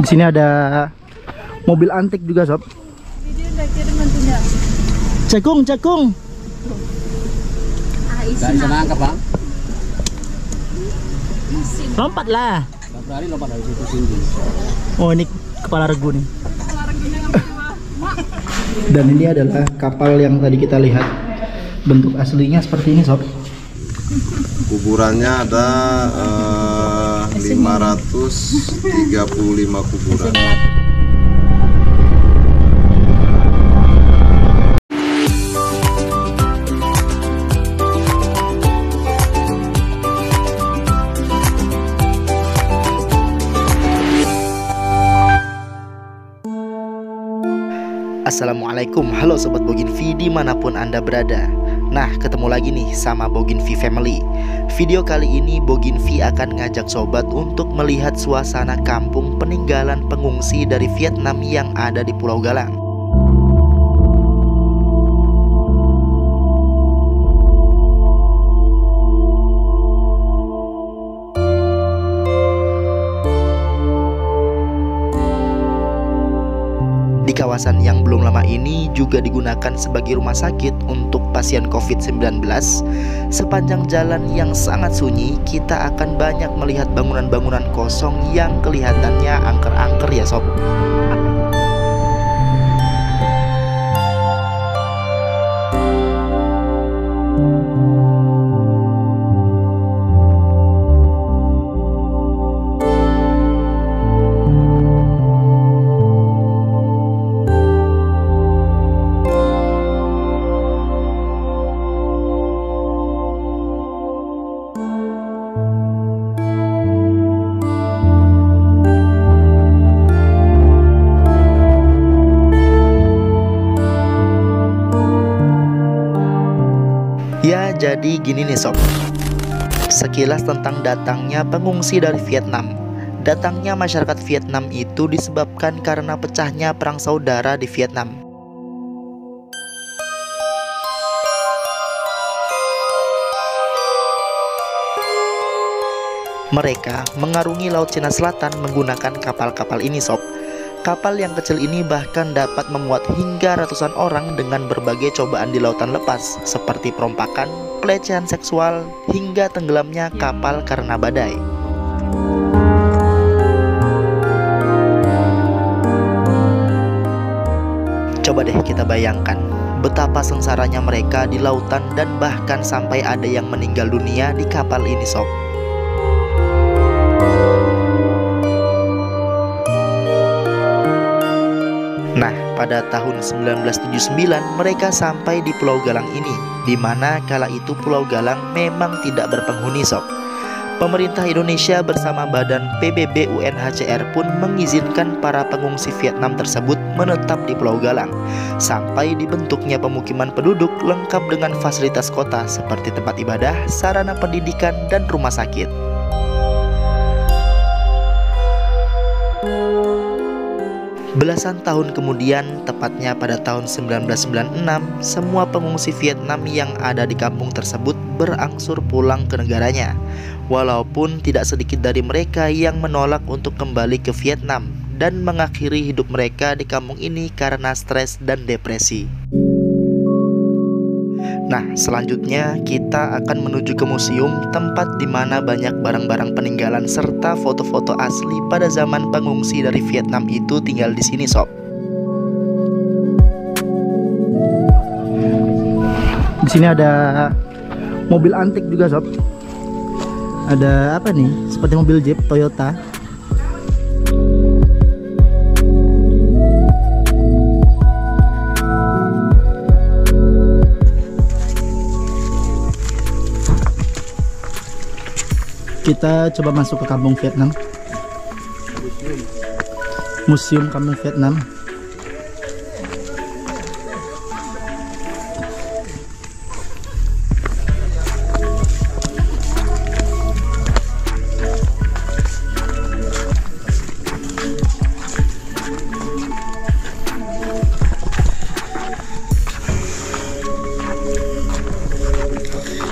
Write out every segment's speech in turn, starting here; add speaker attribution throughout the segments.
Speaker 1: Di sini ada mobil antik juga, sob. Cekung, cekung.
Speaker 2: Gak bisa nangkap, Bang.
Speaker 1: Lompat lah.
Speaker 2: Berani lompat dari situ tinggi.
Speaker 1: Oh, ini kepala regu nih. Dan ini adalah kapal yang tadi kita lihat. Bentuk aslinya seperti ini, sob.
Speaker 3: Kuburannya ada 535 kuburan.
Speaker 1: Assalamualaikum, halo Sobat Boginvi dimanapun Anda berada. Nah, ketemu lagi nih sama Boginvi Family. Video kali ini Boginvi akan ngajak sobat untuk melihat suasana kampung peninggalan pengungsi dari Vietnam yang ada di Pulau Galang. Di kawasan yang belum lama ini juga digunakan sebagai rumah sakit untuk pasien COVID-19. Sepanjang jalan yang sangat sunyi, kita akan banyak melihat bangunan-bangunan kosong yang kelihatannya angker-angker ya sob. Ya, jadi gini nih sob. Sekilas tentang datangnya pengungsi dari Vietnam. Datangnya masyarakat Vietnam itu disebabkan karena pecahnya perang saudara di Vietnam. Mereka mengarungi Laut Cina Selatan menggunakan kapal-kapal ini sob. Kapal yang kecil ini bahkan dapat memuat hingga ratusan orang dengan berbagai cobaan di lautan lepas seperti perompakan, pelecehan seksual, hingga tenggelamnya kapal karena badai. Coba deh kita bayangkan betapa sengsaranya mereka di lautan dan bahkan sampai ada yang meninggal dunia di kapal ini sob. Nah, pada tahun 1979 mereka sampai di Pulau Galang ini, di mana kala itu Pulau Galang memang tidak berpenghuni sob. Pemerintah Indonesia bersama Badan PBB UNHCR pun mengizinkan para pengungsi Vietnam tersebut menetap di Pulau Galang, sampai dibentuknya pemukiman penduduk lengkap dengan fasilitas kota seperti tempat ibadah, sarana pendidikan, dan rumah sakit. Belasan tahun kemudian, tepatnya pada tahun 1996, semua pengungsi Vietnam yang ada di kampung tersebut berangsur pulang ke negaranya. Walaupun tidak sedikit dari mereka yang menolak untuk kembali ke Vietnam dan mengakhiri hidup mereka di kampung ini karena stres dan depresi. Nah, selanjutnya kita akan menuju ke museum, tempat di mana banyak barang-barang peninggalan serta foto-foto asli pada zaman pengungsi dari Vietnam itu tinggal di sini, sob. Di sini ada mobil antik juga, sob. Ada apa nih? Seperti mobil Jeep Toyota. Kita coba masuk ke kampung Vietnam. Museum kampung Vietnam.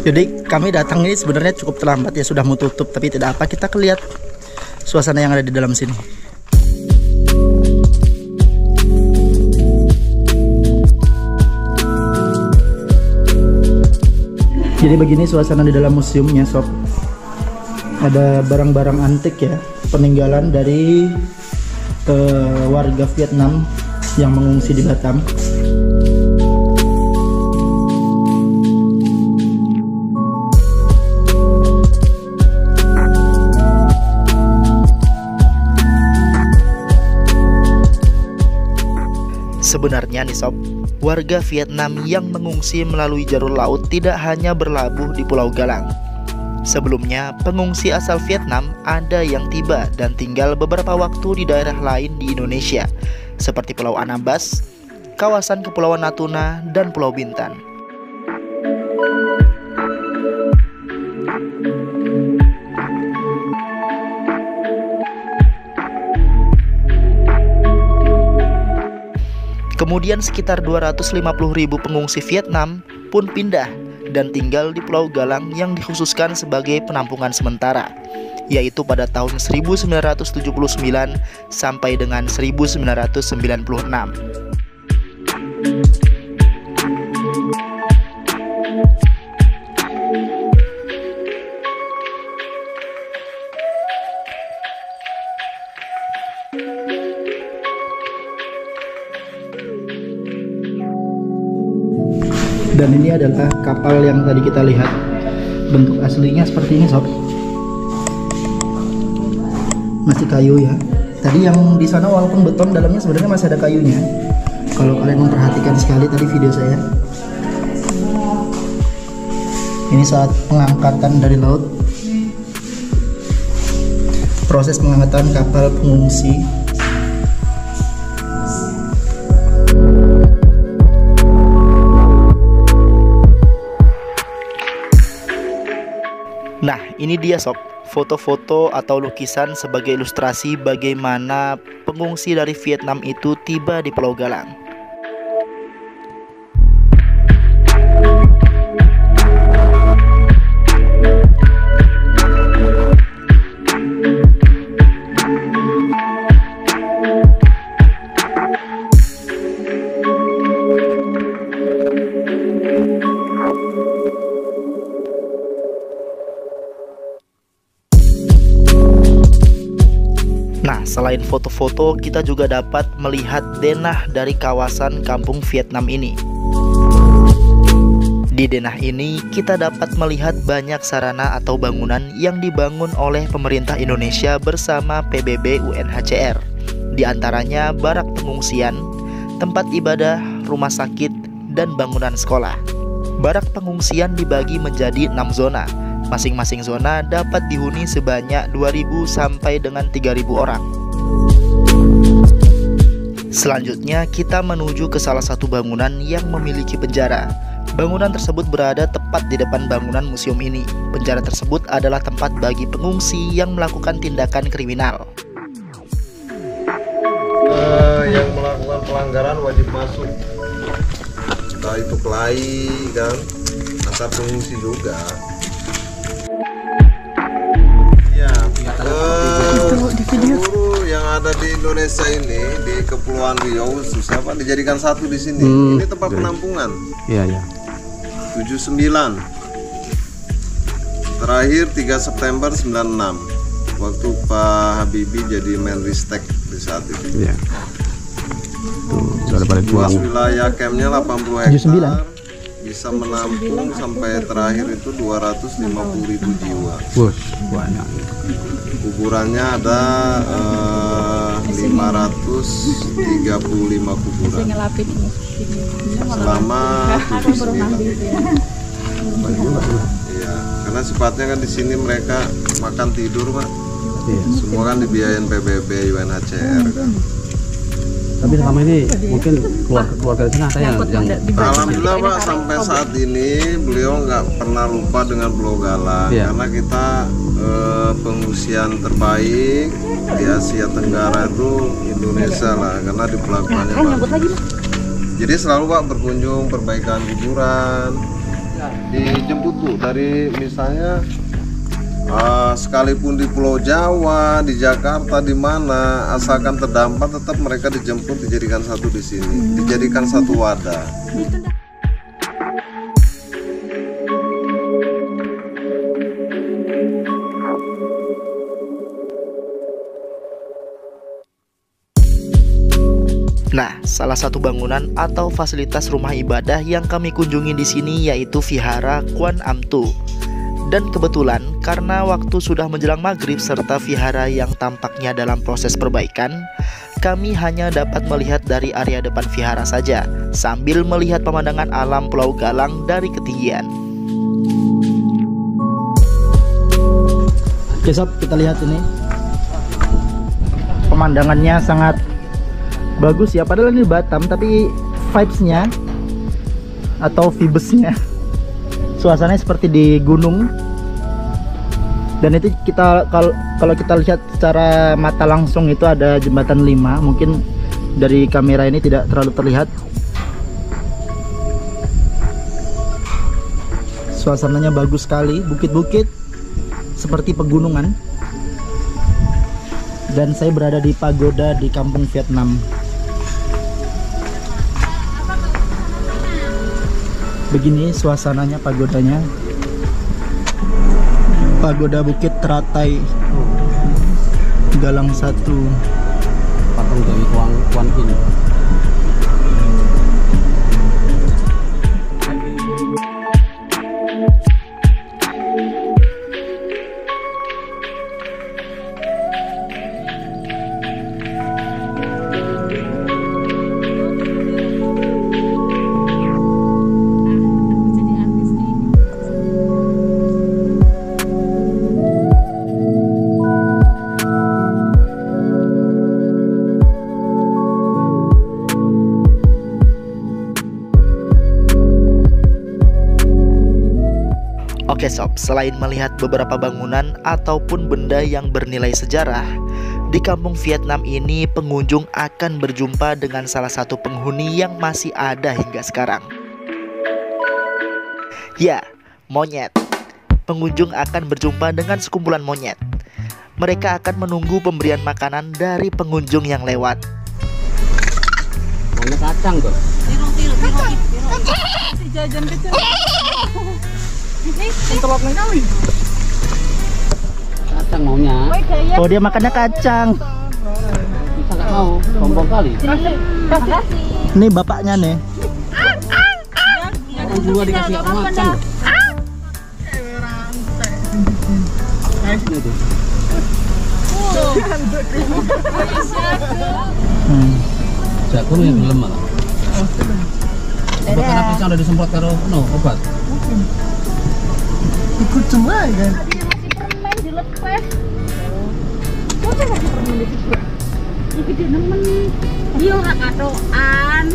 Speaker 1: Jadi kami datang ini sebenarnya cukup terlambat ya, sudah mau tutup, tapi tidak apa, kita lihat suasana yang ada di dalam sini. Jadi begini suasana di dalam museumnya, sob. Ada barang-barang antik ya, peninggalan dari warga Vietnam yang mengungsi di Batam. Sebenarnya nih sob, warga Vietnam yang mengungsi melalui jalur laut tidak hanya berlabuh di Pulau Galang. Sebelumnya, pengungsi asal Vietnam ada yang tiba dan tinggal beberapa waktu di daerah lain di Indonesia, seperti Pulau Anambas, kawasan Kepulauan Natuna, dan Pulau Bintan. Kemudian sekitar 250.000 pengungsi Vietnam pun pindah dan tinggal di Pulau Galang yang dikhususkan sebagai penampungan sementara, yaitu pada tahun 1979 sampai dengan 1996. Dan ini adalah kapal yang tadi kita lihat. Bentuk aslinya seperti ini sob. Masih kayu ya. Tadi yang di sana walaupun beton, dalamnya sebenarnya masih ada kayunya. Kalau kalian memperhatikan sekali tadi video saya. Ini saat pengangkatan dari laut. Proses pengangkatan kapal pengungsi. Nah, ini dia sob, foto-foto atau lukisan sebagai ilustrasi bagaimana pengungsi dari Vietnam itu tiba di Pulau Galang. Nah, selain foto-foto, kita juga dapat melihat denah dari kawasan kampung Vietnam ini. Di denah ini, kita dapat melihat banyak sarana atau bangunan yang dibangun oleh pemerintah Indonesia bersama PBB UNHCR. Di antaranya barak pengungsian, tempat ibadah, rumah sakit, dan bangunan sekolah. Barak pengungsian dibagi menjadi 6 zona. Masing-masing zona dapat dihuni sebanyak 2.000 sampai dengan 3.000 orang. Selanjutnya kita menuju ke salah satu bangunan yang memiliki penjara. Bangunan tersebut berada tepat di depan bangunan museum ini. Penjara tersebut adalah tempat bagi pengungsi yang melakukan tindakan kriminal.
Speaker 3: Yang melakukan pelanggaran wajib masuk. Entah itu kelahi kan, antar pengungsi juga. Seluruh yang ada di Indonesia ini di Kepulauan Riau susah Pak dijadikan satu di sini. Ini tempat penampungan.
Speaker 2: Iya, iya.
Speaker 3: 79. Terakhir 3 September 96. Waktu Pak Habibie jadi Menristek di saat itu.
Speaker 2: Iya. Tuh, sudah pada
Speaker 3: Luas
Speaker 2: tuang.
Speaker 3: wilayah campnya 80 hektar. Bisa menampung sampai terakhir itu 250.000 jiwa.
Speaker 2: Wush, banyak.
Speaker 3: Kuburannya ada 535 kuburan selama 79. Iya, karena sifatnya kan di sini mereka makan tidur Pak.
Speaker 2: Iya.
Speaker 3: Semua kan dibiayain PBB UNHCR kan.
Speaker 2: Tapi selama ini mungkin keluarga di sana ada yang
Speaker 3: Alhamdulillah Pak, sampai saat ini beliau nggak pernah lupa dengan Pulau Galang.
Speaker 2: Iya.
Speaker 3: Karena kita pengungsian terbaik di Asia Tenggara itu Indonesia lah, karena di pelabuhannya bagus. Jadi selalu Pak berkunjung, perbaikan kuburan, dijemput Bu dari misalnya Sekalipun di Pulau Jawa, di Jakarta, di mana, asalkan terdampar tetap mereka dijemput, dijadikan satu di sini, dijadikan satu wadah.
Speaker 1: Nah, salah satu bangunan atau fasilitas rumah ibadah yang kami kunjungi di sini yaitu Vihara Kwan Am Tu. Dan kebetulan karena waktu sudah menjelang maghrib serta vihara yang tampaknya dalam proses perbaikan, kami hanya dapat melihat dari area depan vihara saja sambil melihat pemandangan alam Pulau Galang dari ketinggian.
Speaker 2: Oke sob, kita lihat ini.
Speaker 1: Pemandangannya sangat bagus ya, padahal ini Batam tapi vibes-nya atau vibes-nya suasananya seperti di gunung. Dan itu kita kalau kita lihat secara mata langsung itu ada jembatan 5, mungkin dari kamera ini tidak terlalu terlihat. Suasananya bagus sekali, bukit-bukit seperti pegunungan. Dan saya berada di pagoda di Kampung Vietnam. Begini suasananya pagodanya. Pagoda Bukit Teratai Galang 1.
Speaker 2: Patung Dewi Kuan Yin.
Speaker 1: Oke sob, selain melihat beberapa bangunan ataupun benda yang bernilai sejarah, di Kampung Vietnam ini pengunjung akan berjumpa dengan salah satu penghuni yang masih ada hingga sekarang. Ya, monyet. Pengunjung akan berjumpa dengan sekumpulan monyet. Mereka akan menunggu pemberian makanan dari pengunjung yang lewat.
Speaker 2: Maunya kacang tuh.
Speaker 4: Si jajan kecil.
Speaker 2: Kacang maunya.
Speaker 1: Oh, dia makannya kacang.
Speaker 2: Bisa nggak mau, sombong kali.
Speaker 1: Ini bapaknya nih.
Speaker 2: Orang juga dikasih kacang. Ini tuh. Jagung yang gelem malah. Karena pisang udah disemprot karo obat.
Speaker 4: Ikut semua kan. Permen dilepeh. Kok lagi permen dilepeh? Iki gede nemen. Iya ora katokan.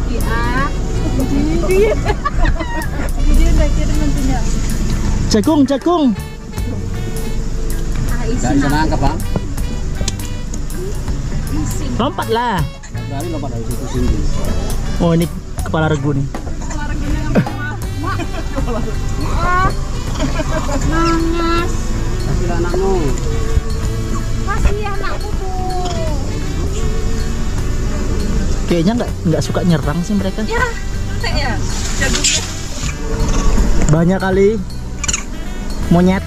Speaker 4: Iya. Gede. Gede ndak kira mentunya.
Speaker 1: Jagung.
Speaker 2: Nggak bisa nangkep bang.
Speaker 1: Lompat lah.
Speaker 2: Dari lompat dari situ sini.
Speaker 1: Oh, ini kepala regu nih.
Speaker 4: Nangis.
Speaker 2: Kasih anakmu.
Speaker 4: Kasih anakku tuh.
Speaker 1: Kayaknya nggak suka nyerang sih mereka.
Speaker 4: Ya, entek ya. Jagungnya.
Speaker 1: Banyak kali monyet.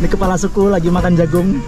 Speaker 1: Ini kepala suku lagi makan jagung.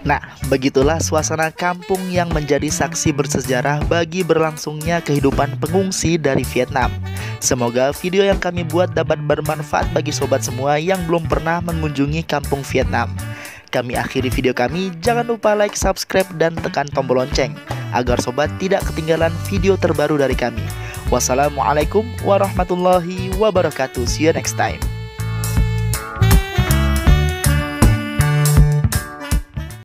Speaker 1: Nah, begitulah suasana kampung yang menjadi saksi bersejarah bagi berlangsungnya kehidupan pengungsi dari Vietnam. Semoga video yang kami buat dapat bermanfaat bagi sobat semua yang belum pernah mengunjungi kampung Vietnam. Kami akhiri video kami, jangan lupa like, subscribe, dan tekan tombol lonceng agar sobat tidak ketinggalan video terbaru dari kami. Wassalamualaikum warahmatullahi wabarakatuh. See you next time.